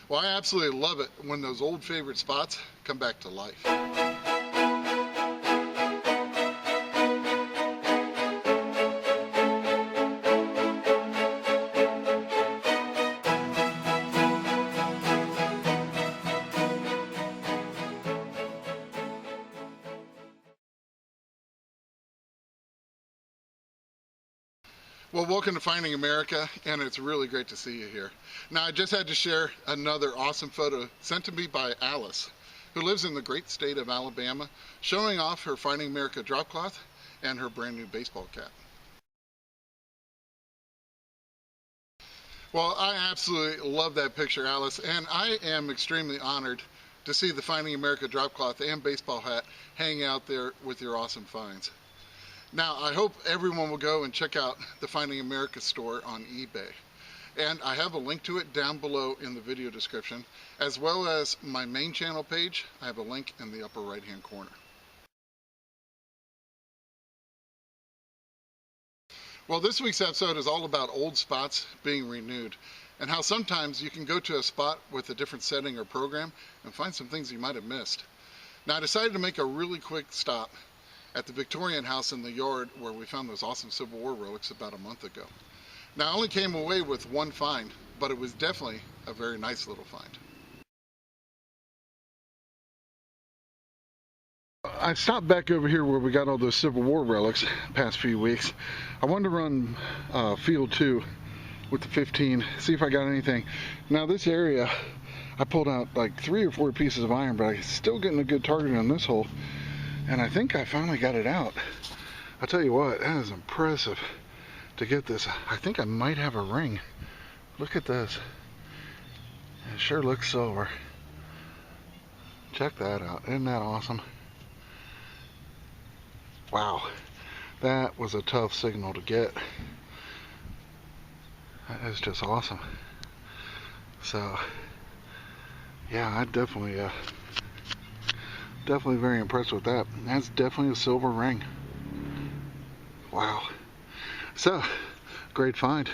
Well, I absolutely love it when those old favorite spots come back to life. Well, welcome to Finding America, and it's really great to see you here. Now, I just had to share another awesome photo sent to me by Alice, who lives in the great state of Alabama, showing off her Finding America drop cloth and her brand new baseball cap. Well, I absolutely love that picture, Alice, and I am extremely honored to see the Finding America drop cloth and baseball hat hanging out there with your awesome finds. Now, I hope everyone will go and check out the Finding America store on eBay. And I have a link to it down below in the video description, as well as my main channel page. I have a link in the upper right-hand corner. Well, this week's episode is all about old spots being renewed, and how sometimes you can go to a spot with a different setting or program and find some things you might have missed. Now, I decided to make a really quick stop at the Victorian house in the yard where we found those awesome Civil War relics about a month ago. Now, I only came away with one find, but it was definitely a very nice little find. I stopped back over here where we got all those Civil War relics past few weeks. I wanted to run field 2 with the 15, see if I got anything. Now, this area, I pulled out like 3 or 4 pieces of iron, but I'm still getting a good target on this hole. And I think I finally got it out. I'll tell you what, that is impressive to get this. I think I might have a ring. Look at this. It sure looks silver. Check that out. Isn't that awesome? Wow. That was a tough signal to get. That is just awesome. So, yeah, I definitely very impressed with that. That's definitely a silver ring. Wow. So, great find.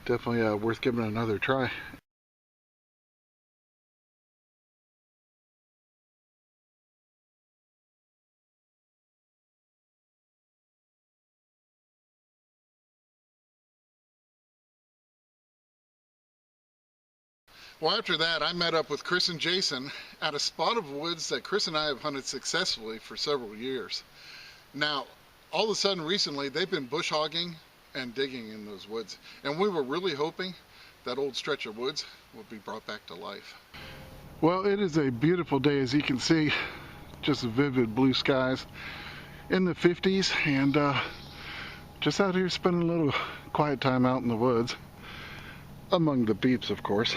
Definitely worth giving it another try. Well, after that, I met up with Chris and Jason at a spot of woods that Chris and I have hunted successfully for several years. Now, all of a sudden recently, they've been bush hogging and digging in those woods, and we were really hoping that old stretch of woods would be brought back to life. Well, it is a beautiful day, as you can see, just vivid blue skies in the 50s, and just out here spending a little quiet time out in the woods. Among the beeps, of course.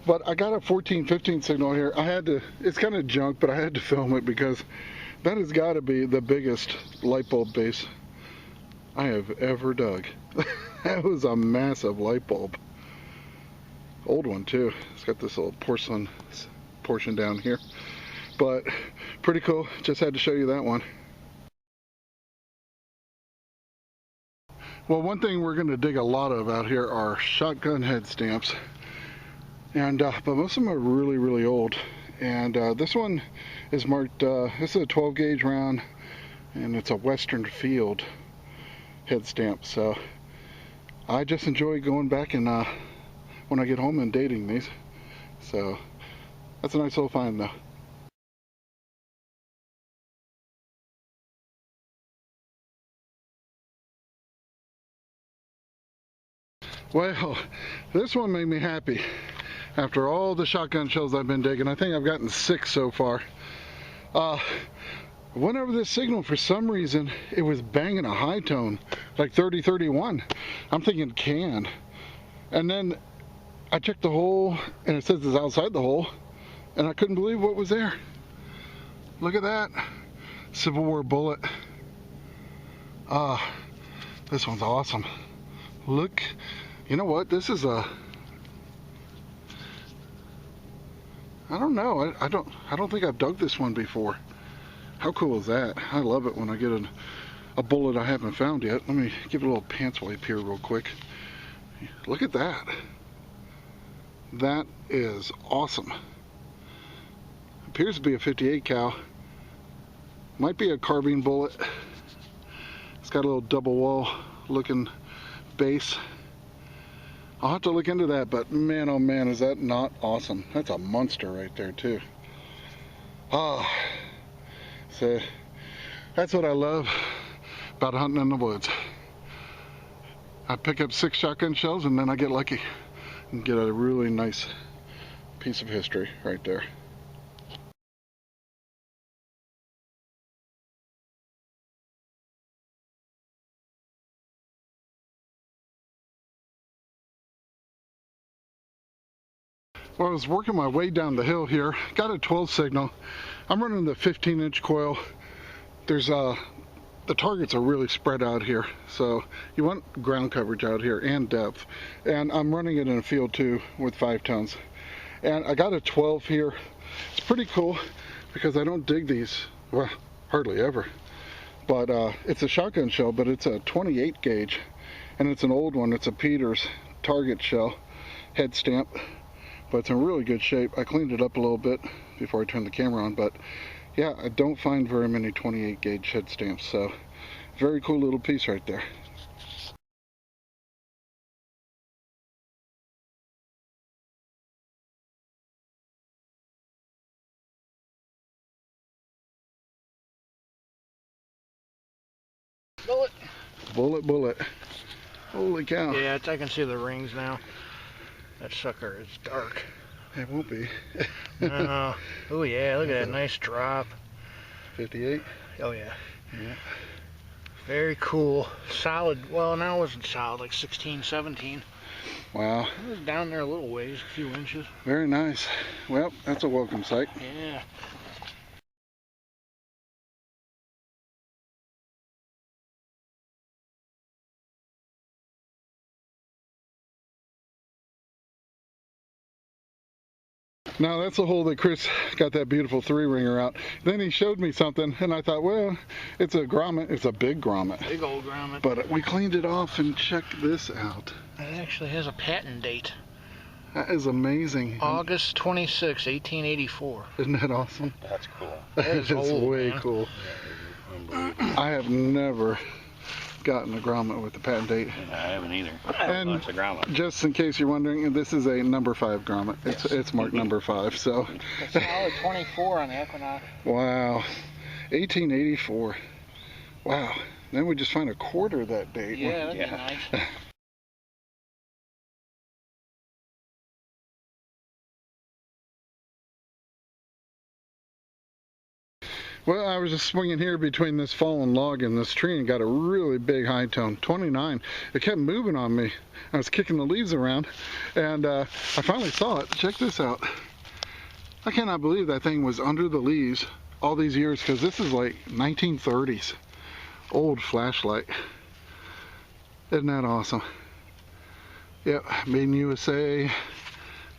But I got a 14-15 signal here. I had to, it's kind of junk, but I had to film it because that has got to be the biggest light bulb base I have ever dug. That was a massive light bulb. Old one too. It's got this little porcelain portion down here. But pretty cool. Just had to show you that one. Well, one thing we're going to dig a lot of out here are shotgun head stamps, and but most of them are really, really old. And this one is marked. This is a 12 gauge round, and it's a Western Field head stamp. So I just enjoy going back and when I get home and dating these. So that's a nice little find, though. Well, this one made me happy. After all the shotgun shells I've been digging, I think I've gotten 6 so far. Went over this signal, for some reason, it was banging a high tone, like 30-31. I'm thinking can. And then I checked the hole, and it says it's outside the hole, and I couldn't believe what was there. Look at that. Civil War bullet. This one's awesome. Look. You know what? This is a, I don't know. I don't think I've dug this one before. How cool is that? I love it when I get a bullet I haven't found yet. Let me give it a little pants wipe here real quick. Look at that. That is awesome. Appears to be a 58 cal. Might be a carbine bullet. It's got a little double wall looking base. I'll have to look into that, but man, oh man, is that not awesome. That's a monster right there too. Ah, so that's what I love about hunting in the woods. I pick up 6 shotgun shells and then I get lucky and get a really nice piece of history right there. Well, I was working my way down the hill here, got a 12 signal. I'm running the 15-inch coil. There's the targets are really spread out here, so you want ground coverage out here and depth. And I'm running it in a field too with 5 tones. And I got a 12 here. It's pretty cool because I don't dig these, well, hardly ever. But it's a shotgun shell, but it's a 28 gauge, and it's an old one. It's a Peters target shell, head stamp. But it's in really good shape. I cleaned it up a little bit before I turned the camera on, but yeah, I don't find very many 28 gauge head stamps, so very cool little piece right there. Bullet. Bullet, bullet. Holy cow. Yeah, I can see the rings now. That sucker is dark. It won't be. Oh yeah, look at that nice drop. 58? Oh yeah. Yeah. Very cool. Solid. Well, now it wasn't solid, like 16, 17. Wow. It was down there a little ways, a few inches. Very nice. Well, that's a welcome sight. Yeah. Now that's the hole that Chris got that beautiful 3-ringer out. Then he showed me something and I thought, well, it's a grommet. It's a big grommet. Big old grommet. But we cleaned it off and checked this out. It actually has a patent date. That is amazing. August 26, 1884. Isn't that awesome? That's cool. That is old, way man. cool. Yeah, unbelievable. I have never gotten a grommet with the patent date. I haven't either. And It's a grommet. just in case you're wondering, this is a number 5 grommet. It's marked number 5, so. It's solid 24 on the Equinox. Wow. 1884. Wow. Then we just find a quarter that date. Yeah, that'd Yeah. be nice. Well, I was just swinging here between this fallen log and this tree and got a really big high tone, 29. It kept moving on me. I was kicking the leaves around and I finally saw it. Check this out. I cannot believe that thing was under the leaves all these years, because this is like 1930s. Old flashlight. Isn't that awesome? Yep, made in USA.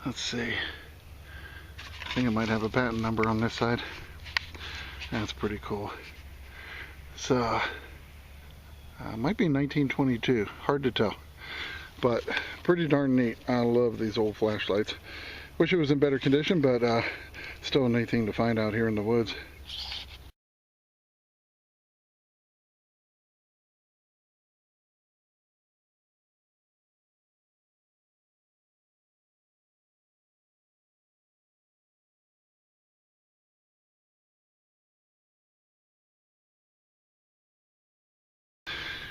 Let's see. I think it might have a patent number on this side. That's pretty cool. So, might be 1922. Hard to tell. But pretty darn neat. I love these old flashlights. Wish it was in better condition, but still a neat thing to find out here in the woods.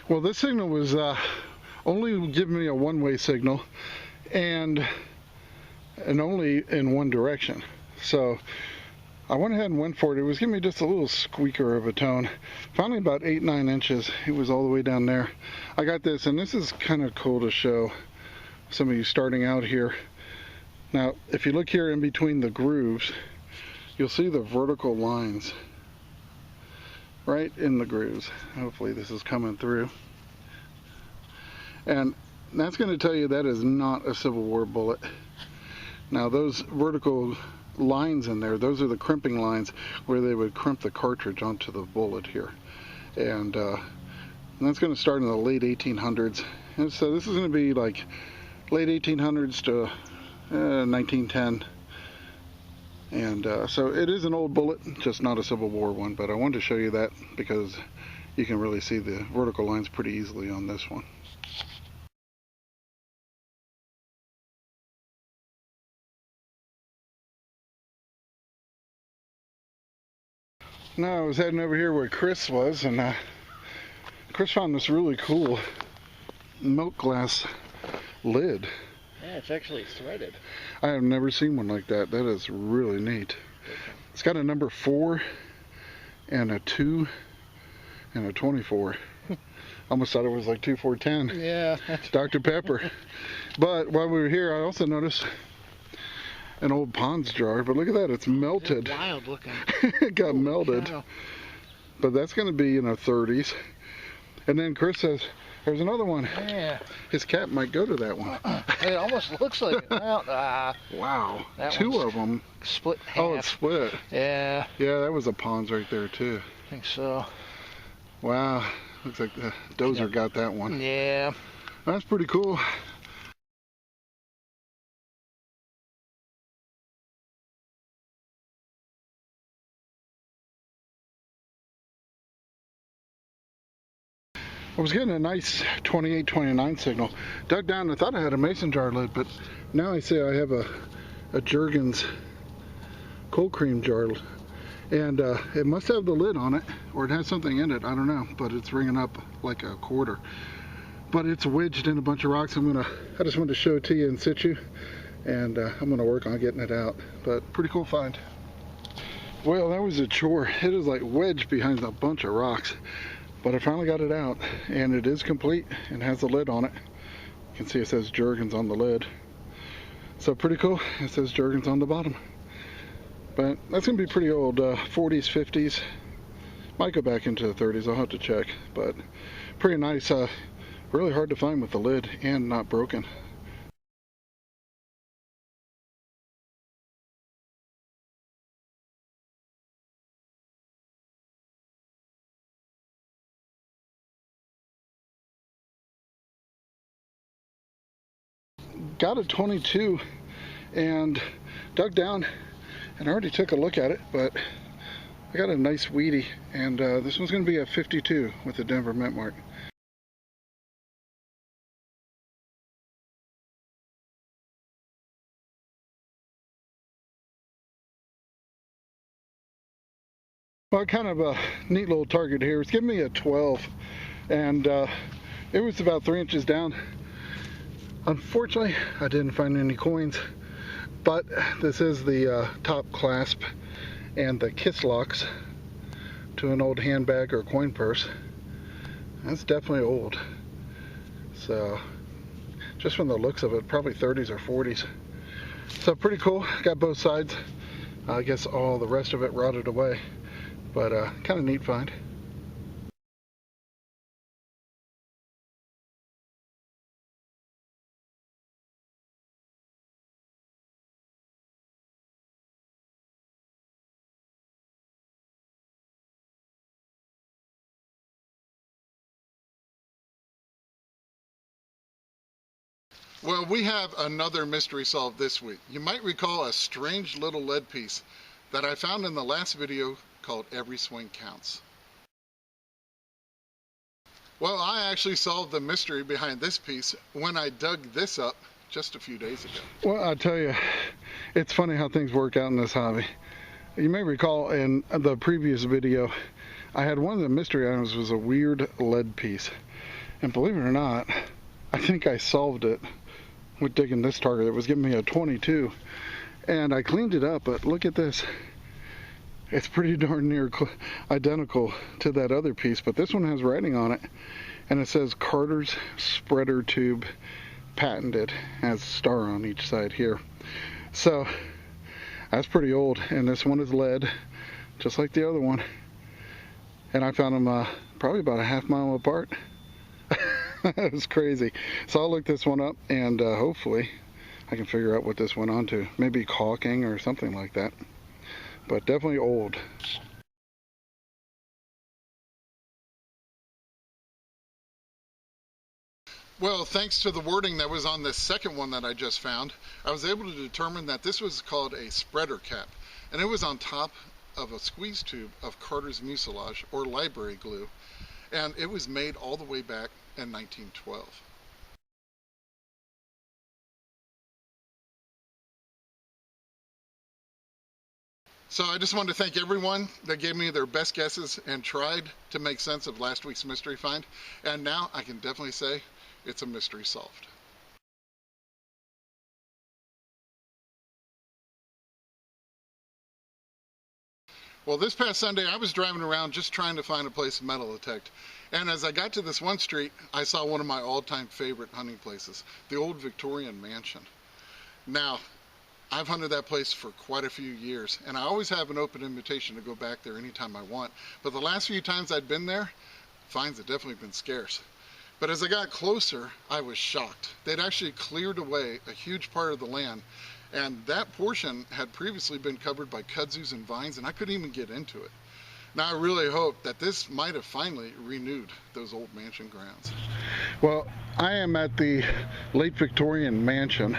Well, this signal was only giving me a one-way signal and only in one direction. So I went ahead and went for it. It was giving me just a little squeaker of a tone. Finally about 8-9 inches. It was all the way down there. I got this, and this is kind of cool to show some of you starting out here. Now, if you look here in between the grooves, you'll see the vertical lines right in the grooves. Hopefully this is coming through. And that's going to tell you that is not a Civil War bullet. Now those vertical lines in there, those are the crimping lines where they would crimp the cartridge onto the bullet here. And that's going to start in the late 1800s. And so this is going to be like late 1800s to 1910. And so it is an old bullet, just not a Civil War one, but I wanted to show you that because you can really see the vertical lines pretty easily on this one. Now I was heading over here where Chris was, and Chris found this really cool milk glass lid. Yeah, it's actually threaded. I have never seen one like that. That is really neat. It's got a number 4 and a 2 and a 24. Almost thought it was like 2, 4, 10. Yeah. Dr. Pepper. But while we were here, I also noticed an old Pond's jar. But look at that, it's melted. It's wild looking. It got melted. Cow. But that's going to be, 30s. And then Chris says, there's another one. Yeah. His cat might go to that one. It almost looks like it. Well, Wow. that 2 one's of them. split half. Oh, it's split. Yeah. Yeah, that was a Pond's right there too. I think so. Wow. Looks like the dozer got that one. Yeah. That's pretty cool. I was getting a nice 28, 29 signal. Dug down and I thought I had a mason jar lid, but now I say I have a Jergens cold cream jar. And it must have the lid on it, or it has something in it, I don't know, but it's ringing up like a quarter. But it's wedged in a bunch of rocks. I just wanted to show it to you in situ, and I'm gonna work on getting it out. But pretty cool find. Well, that was a chore. It is like wedged behind a bunch of rocks. But I finally got it out, and it is complete and has a lid on it. You can see it says Jergens on the lid. So pretty cool. It says Jergens on the bottom. But that's gonna be pretty old, 40s, 50s. Might go back into the 30s, I'll have to check. But pretty nice, really hard to find with the lid and not broken. Got a 22 and dug down and I already took a look at it, but I got a nice weedy, and this one's going to be a 52 with the Denver mint mark. Well, kind of a neat little target here. It's giving me a 12, and it was about 3 inches down. Unfortunately, I didn't find any coins, but this is the top clasp and the kiss locks to an old handbag or coin purse. That's definitely old. So, just from the looks of it, probably 30s or 40s. So pretty cool. Got both sides. I guess all the rest of it rotted away, but kind of neat find. Well, we have another mystery solved this week. You might recall a strange little lead piece that I found in the last video called Every Swing Counts. Well, I actually solved the mystery behind this piece when I dug this up just a few days ago. Well, I tell you, it's funny how things work out in this hobby. You may recall in the previous video, I had one of the mystery items was a weird lead piece. And believe it or not, I think I solved it with digging this target. It was giving me a 22. And I cleaned it up, but look at this. It's pretty darn near identical to that other piece, but this one has writing on it. And it says Carter's Spreader Tube Patented. Has a star on each side here. So, that's pretty old. And this one is lead, just like the other one. And I found them probably about a half mile apart. That was crazy. So I'll look this one up, and hopefully I can figure out what this went on to. Maybe caulking or something like that. But definitely old. Well, thanks to the wording that was on this second one that I just found, I was able to determine that this was called a spreader cap, and it was on top of a squeeze tube of Carter's mucilage, or library glue, and it was made all the way back in 1912. So I just wanted to thank everyone that gave me their best guesses and tried to make sense of last week's mystery find, and now I can definitely say it's a mystery solved. Well, this past Sunday I was driving around just trying to find a place to metal detect, and as I got to this one street I saw one of my all-time favorite hunting places, the old Victorian mansion. Now, I've hunted that place for quite a few years, and I always have an open invitation to go back there anytime I want, but the last few times I'd been there, finds have definitely been scarce. But as I got closer, I was shocked. They'd actually cleared away a huge part of the land, and that portion had previously been covered by kudzus and vines, and I couldn't even get into it. Now I really hope that this might have finally renewed those old mansion grounds. Well, I am at the late Victorian mansion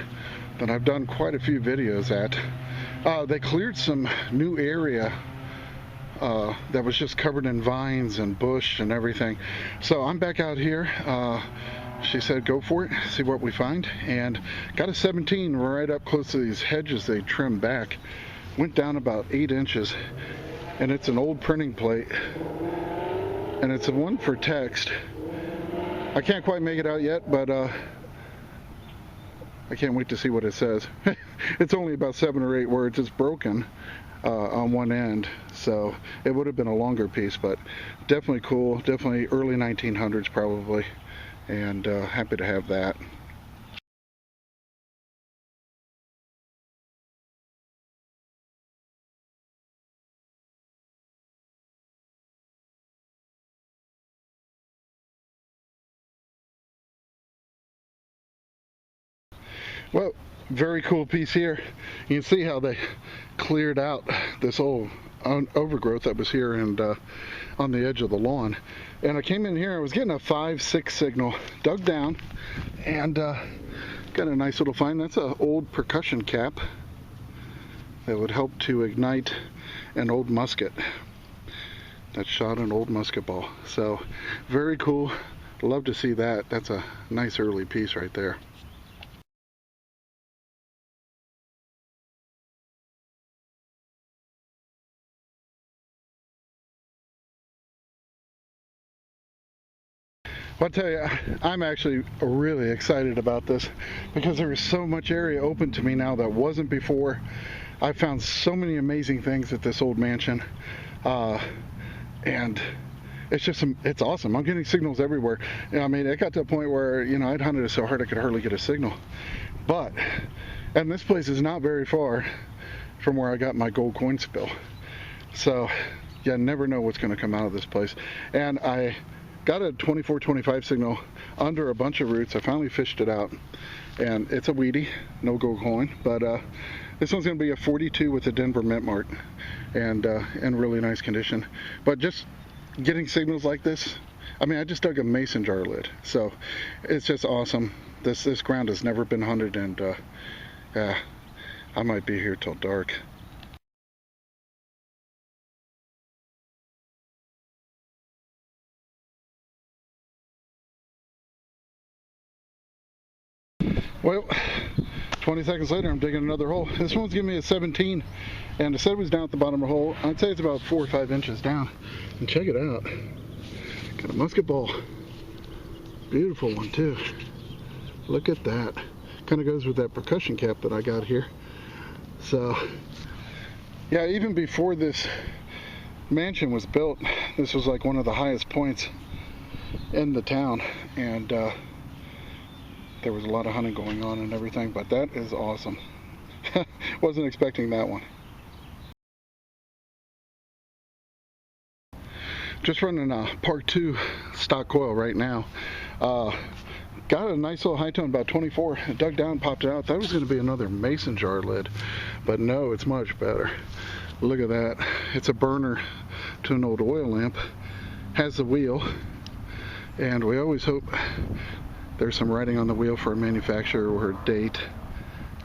that I've done quite a few videos at. They cleared some new area that was just covered in vines and bush and everything. So I'm back out here. She said go for it, see what we find, and got a 17 right up close to these hedges they trimmed back. Went down about 8 inches, and it's an old printing plate, and it's a one for text. I can't quite make it out yet, but I can't wait to see what it says. It's only about 7 or 8 words. It's broken on one end, so it would have been a longer piece, but definitely cool. Definitely early 1900s probably, and happy to have that. Well, very cool piece here. You can see how they cleared out this old overgrowth that was here and on the edge of the lawn. And I came in here, I was getting a 5-6 signal, dug down, and got a nice little find. That's an old percussion cap that would help to ignite an old musket that shot an old musket ball. So very cool. Love to see that. That's a nice early piece right there. I'll tell you, I'm actually really excited about this because there is so much area open to me now that wasn't before. I found so many amazing things at this old mansion, and it's awesome. I'm getting signals everywhere. I mean, it got to a point where, you know, I'd hunted it so hard I could hardly get a signal. And this place is not very far from where I got my gold coin spill. So, you never know what's going to come out of this place. And I got a 24-25 signal under a bunch of roots. I finally fished it out, and it's a weedy, no gold coin, but this one's going to be a 42 with a Denver mint mark, and in really nice condition. But just getting signals like this, I mean, I just dug a mason jar lid, so it's just awesome. This ground has never been hunted, and I might be here till dark. Well, 20 seconds later, I'm digging another hole. This one's giving me a 17, and it said it was down at the bottom of the hole. I'd say it's about 4 or 5 inches down. And check it out. Got a musket ball. Beautiful one, too. Look at that. Kind of goes with that percussion cap that I got here. So, yeah, even before this mansion was built, this was like one of the highest points in the town, and there was a lot of hunting going on and everything, but that is awesome. Wasn't expecting that one. Just running a Part 2 stock coil right now. Got a nice little high tone, about 24. Dug down, popped it out. That was going to be another mason jar lid, but no, it's much better. Look at that. It's a burner to an old oil lamp. Has the wheel, and we always hope there's some writing on the wheel for a manufacturer or a date.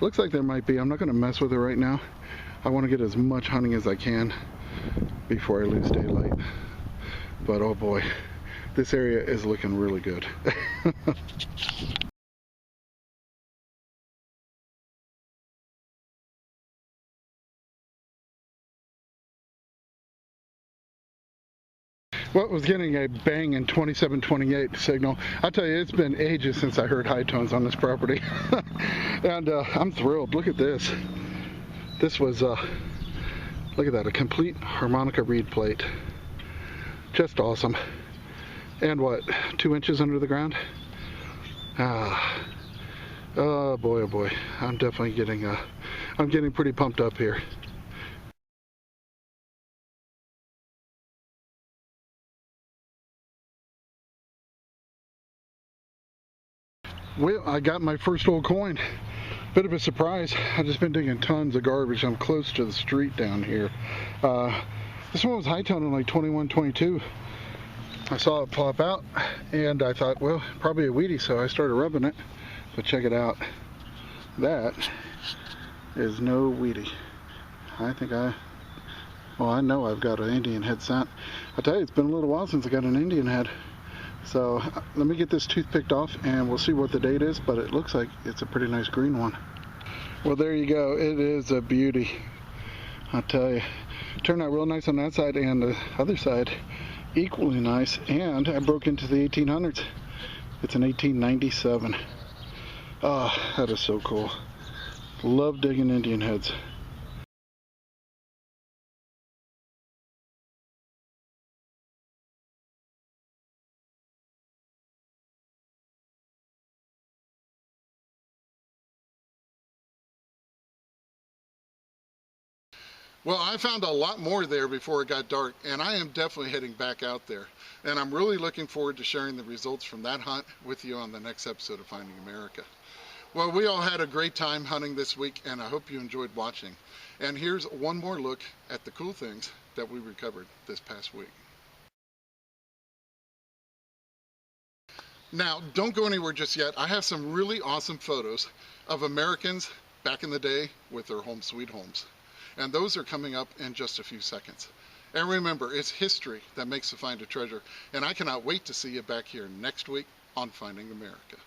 Looks like there might be. I'm not going to mess with it right now. I want to get as much hunting as I can before I lose daylight. But oh boy, this area is looking really good. What was getting a bang in 2728 signal. I tell you, it's been ages since I heard high tones on this property. And I'm thrilled. Look at this. This was, look at that, a complete harmonica reed plate. Just awesome. And what, 2 inches under the ground? Oh boy, I'm definitely getting, I'm getting pretty pumped up here. Well, I got my first old coin. Bit of a surprise. I've just been digging tons of garbage. I'm close to the street down here. This one was high toning like 21, 22. I saw it pop out and I thought, well, probably a weedy, so I started rubbing it. But check it out. That is no weedy. I know I've got an Indian head scent. I tell you, it's been a little while since I got an Indian head. So let me get this tooth picked off and we'll see what the date is, but it looks like it's a pretty nice green one. Well, there you go. It is a beauty. I'll tell you. Turned out real nice on that side, and the other side equally nice. And I broke into the 1800s. It's an 1897. Oh, that is so cool. Love digging Indian heads. Well, I found a lot more there before it got dark, and I am definitely heading back out there. And I'm really looking forward to sharing the results from that hunt with you on the next episode of Finding America. Well, we all had a great time hunting this week, and I hope you enjoyed watching. And here's one more look at the cool things that we recovered this past week. Now, don't go anywhere just yet. I have some really awesome photos of Americans back in the day with their home sweet homes. And those are coming up in just a few seconds. And remember, it's history that makes the find a treasure. And I cannot wait to see you back here next week on Finding America.